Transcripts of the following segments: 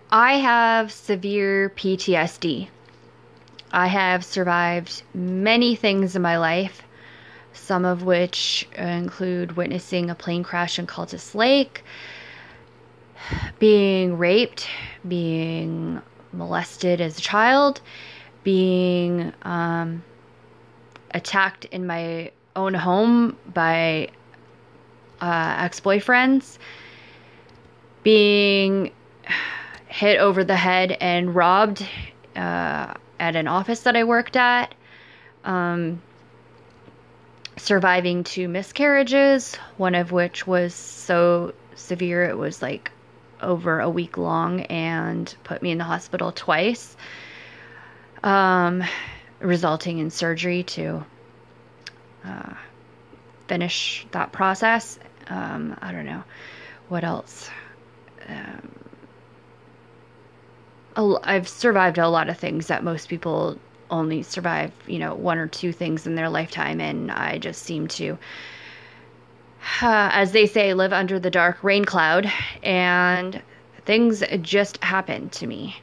I have severe PTSD. I have survived many things in my life, some of which include witnessing a plane crash in Cultus Lake, being raped, being molested as a child, being attacked in my own home by ex-boyfriends, being hit over the head and robbed at an office that I worked at, surviving 2 miscarriages, one of which was so severe it was like over a week long and put me in the hospital twice, resulting in surgery to finish that process. I don't know what else. I've survived a lot of things that most people only survive, 1 or 2 things in their lifetime, and I just seem to, as they say, live under the dark rain cloud, and things just happen to me.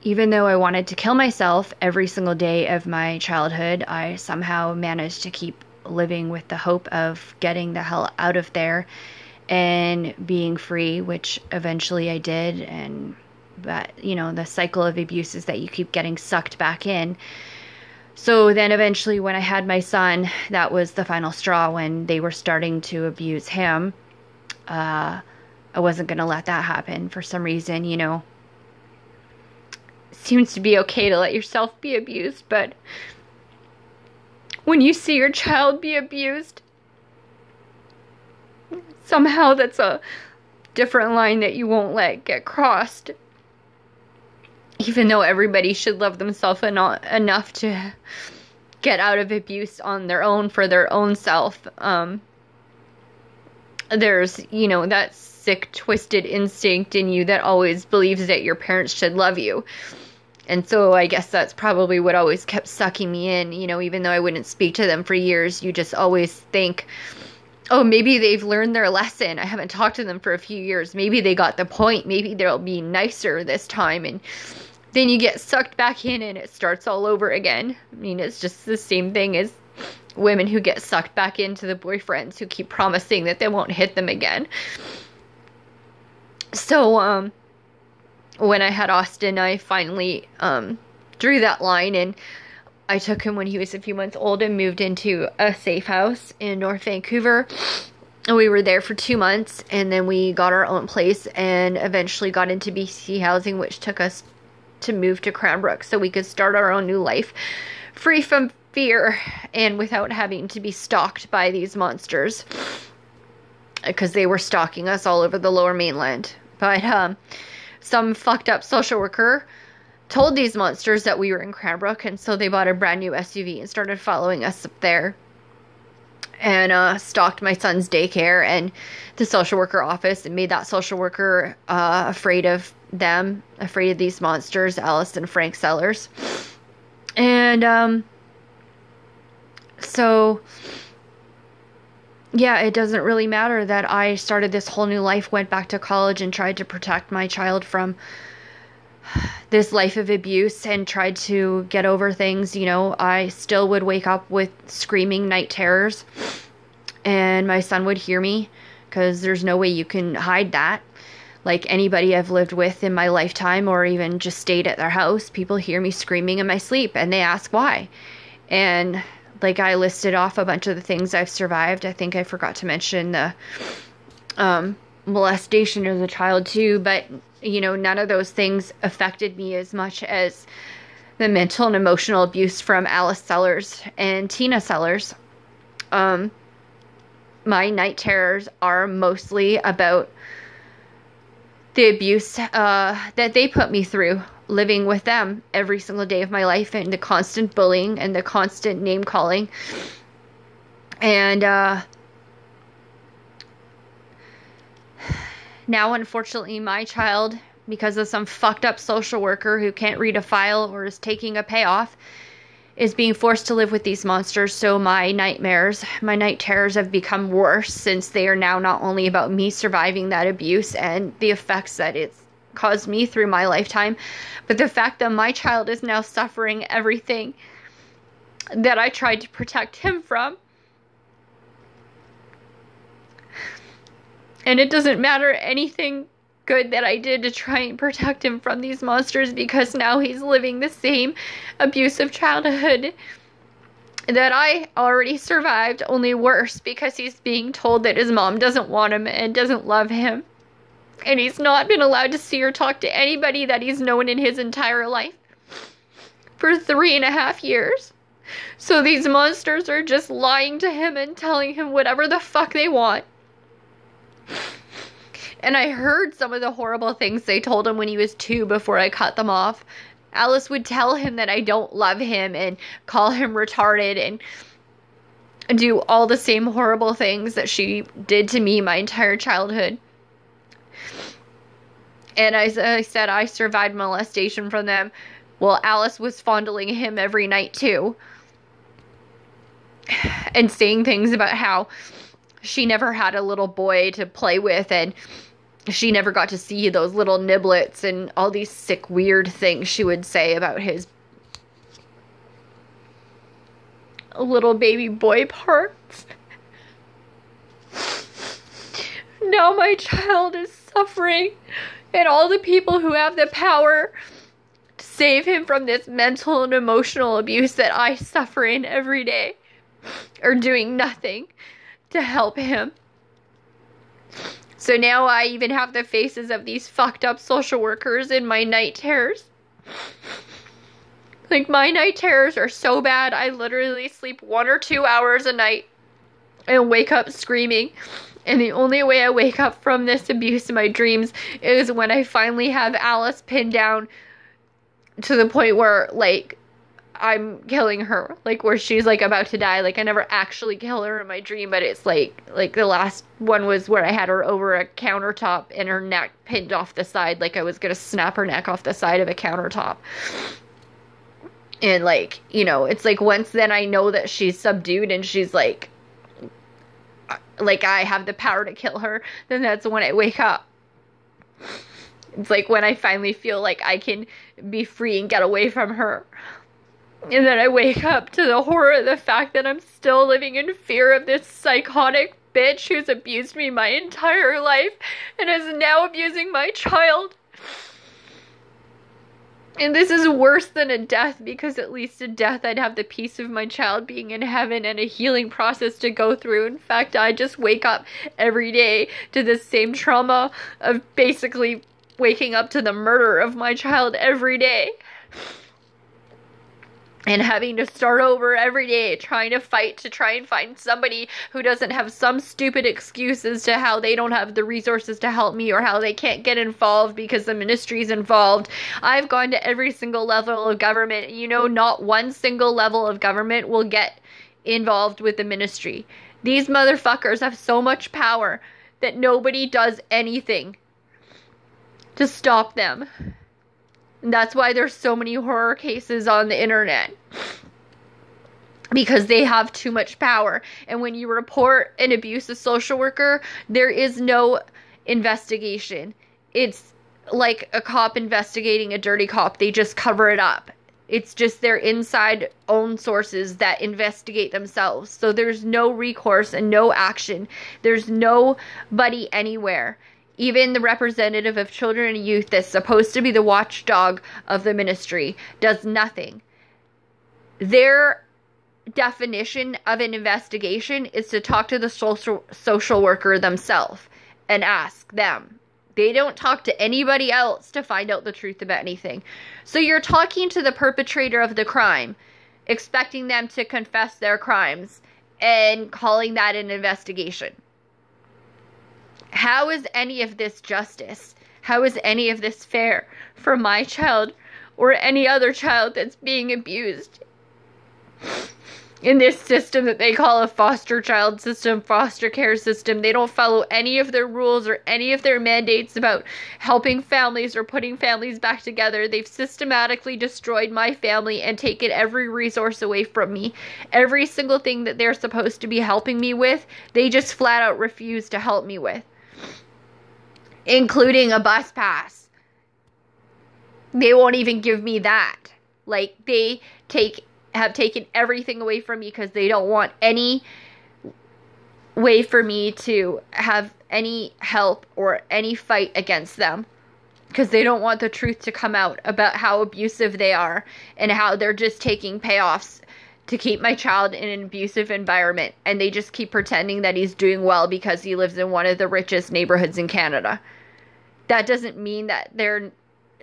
Even though I wanted to kill myself every single day of my childhood, I somehow managed to keep living with the hope of getting the hell out of there and being free, which eventually I did. And but the cycle of abuse is that you keep getting sucked back in. So then eventually when I had my son, that was the final straw. When they were starting to abuse him, I wasn't going to let that happen. For some reason, it seems to be okay to let yourself be abused, but when you see your child be abused, somehow that's a different line that you won't let get crossed. Even though everybody should love themselves enough to get out of abuse on their own for their own self. There's, that sick, twisted instinct in you that always believes that your parents should love you. And so I guess that's probably what always kept sucking me in, even though I wouldn't speak to them for years. You just always think, oh, maybe they've learned their lesson. I haven't talked to them for a few years. Maybe they got the point. Maybe they'll be nicer this time. And then you get sucked back in and it starts all over again. I mean, it's just the same thing as women who get sucked back into the boyfriends who keep promising that they won't hit them again. So, when I had Austin, I finally drew that line, and I took him when he was a few months old and moved into a safe house in North Vancouver. And we were there for 2 months, and then we got our own place and eventually got into BC housing, which took us to move to Cranbrook so we could start our own new life free from fear and without having to be stalked by these monsters, because they were stalking us all over the Lower Mainland. But some fucked up social worker told these monsters that we were in Cranbrook, and so they bought a brand new SUV and started following us up there and stalked my son's daycare and the social worker office and made that social worker afraid of them, afraid of these monsters, Alice and Frank Sellers. And so yeah, it doesn't really matter that I started this whole new life, went back to college and tried to protect my child from this life of abuse and tried to get over things. I still would wake up with screaming night terrors, and my son would hear me, because there's no way you can hide that. Like anybody I've lived with in my lifetime or even just stayed at their house, people hear me screaming in my sleep and they ask why. And like I listed off a bunch of the things I've survived. I think I forgot to mention the molestation as a child too, but none of those things affected me as much as the mental and emotional abuse from Alice Sellers and Tina Sellers. My night terrors are mostly about the abuse that they put me through, living with them every single day of my life, and the constant bullying and the constant name calling. And now, unfortunately, my child, because of some fucked up social worker who can't read a file or is taking a payoff, is being forced to live with these monsters, so my nightmares, my night terrors have become worse, since they are now not only about me surviving that abuse and the effects that it's caused me through my lifetime, but the fact that my child is now suffering everything that I tried to protect him from. And it doesn't matter anything good that I did to try and protect him from these monsters, because now he's living the same abusive childhood that I already survived, only worse, because he's being told that his mom doesn't want him and doesn't love him. And he's not been allowed to see or talk to anybody that he's known in his entire life for 3.5 years. So these monsters are just lying to him and telling him whatever the fuck they want. And I heard some of the horrible things they told him when he was 2 before I cut them off. Alice would tell him that I don't love him and call him retarded and do all the same horrible things that she did to me my entire childhood. And as I said, I survived molestation from them. Well, Alice was fondling him every night too. And saying things about how she never had a little boy to play with, and she never got to see those little niblets, and all these sick, weird things she would say about his little baby boy parts. Now my child is suffering, and all the people who have the power to save him from this mental and emotional abuse that I suffer in every day are doing nothing to help him. So now I even have the faces of these fucked up social workers in my night terrors. Like, my night terrors are so bad, I literally sleep 1 or 2 hours a night and wake up screaming. And the only way I wake up from this abuse in my dreams is when I finally have Alice pinned down to the point where, like, I'm killing her, like, where she's, like, about to die. Like, I never actually kill her in my dream, but it's, like, the last one was where I had her over a countertop and her neck pinned off the side, like I was gonna snap her neck off the side of a countertop. And, like, you know, it's, like, once then I know that she's subdued and she's, like, I have the power to kill her, then that's when I wake up. It's, like, when I finally feel like I can be free and get away from her. And then I wake up to the horror of the fact that I'm still living in fear of this psychotic bitch who's abused me my entire life and is now abusing my child. And this is worse than a death, because at least a death I'd have the peace of my child being in heaven and a healing process to go through. In fact, I just wake up every day to the same trauma of basically waking up to the murder of my child every day. And having to start over every day, trying to fight to try and find somebody who doesn't have some stupid excuse as to how they don't have the resources to help me, or how they can't get involved because the ministry's involved. I've gone to every single level of government. You know, not one single level of government will get involved with the ministry. These motherfuckers have so much power that nobody does anything to stop them. And that's why there's so many horror cases on the internet. Because they have too much power. And when you report an abusive social worker, there is no investigation. It's like a cop investigating a dirty cop. They just cover it up. It's just their inside own sources that investigate themselves. So there's no recourse and no action. There's nobody anywhere. Even the representative of children and youth that's supposed to be the watchdog of the ministry does nothing. Their definition of an investigation is to talk to the social worker themselves and ask them. They don't talk to anybody else to find out the truth about anything. So you're talking to the perpetrator of the crime, expecting them to confess their crimes and calling that an investigation. How is any of this justice? How is any of this fair for my child or any other child that's being abused? in this system that they call a foster child system, foster care system. They don't follow any of their rules or any of their mandates about helping families or putting families back together. They've systematically destroyed my family and taken every resource away from me. Every single thing that they're supposed to be helping me with, they just flat out refuse to help me with, including a bus pass. They won't even give me that. Like, they have taken everything away from me because they don't want any way for me to have any help or any fight against them, because they don't want the truth to come out about how abusive they are and how they're just taking payoffs to keep my child in an abusive environment, and they just keep pretending that he's doing well because he lives in one of the richest neighborhoods in Canada. That doesn't mean that they're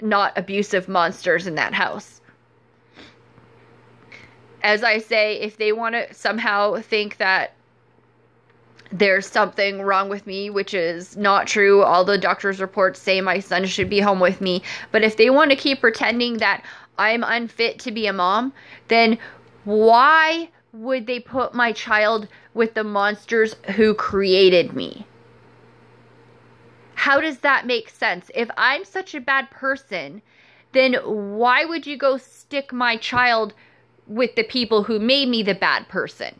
not abusive monsters in that house. As I say, if they want to somehow think that there's something wrong with me, which is not true, all the doctor's reports say my son should be home with me, but if they want to keep pretending that I'm unfit to be a mom, then why would they put my child with the monsters who created me? How does that make sense? If I'm such a bad person, then why would you go stick my child with the people who made me the bad person?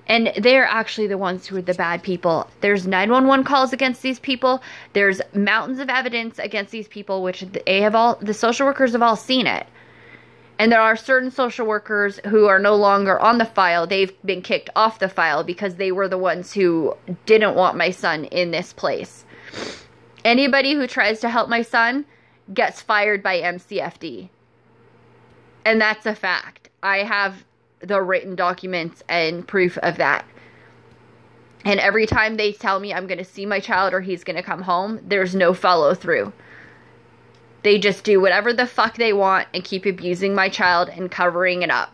And they're actually the ones who are the bad people. There's 911 calls against these people. There's mountains of evidence against these people, which the social workers have all seen it. And there are certain social workers who are no longer on the file. They've been kicked off the file because they were the ones who didn't want my son in this place. Anybody who tries to help my son gets fired by MCFD. And that's a fact. I have the written documents and proof of that. And every time they tell me I'm going to see my child or he's going to come home, there's no follow through. They just do whatever the fuck they want and keep abusing my child and covering it up.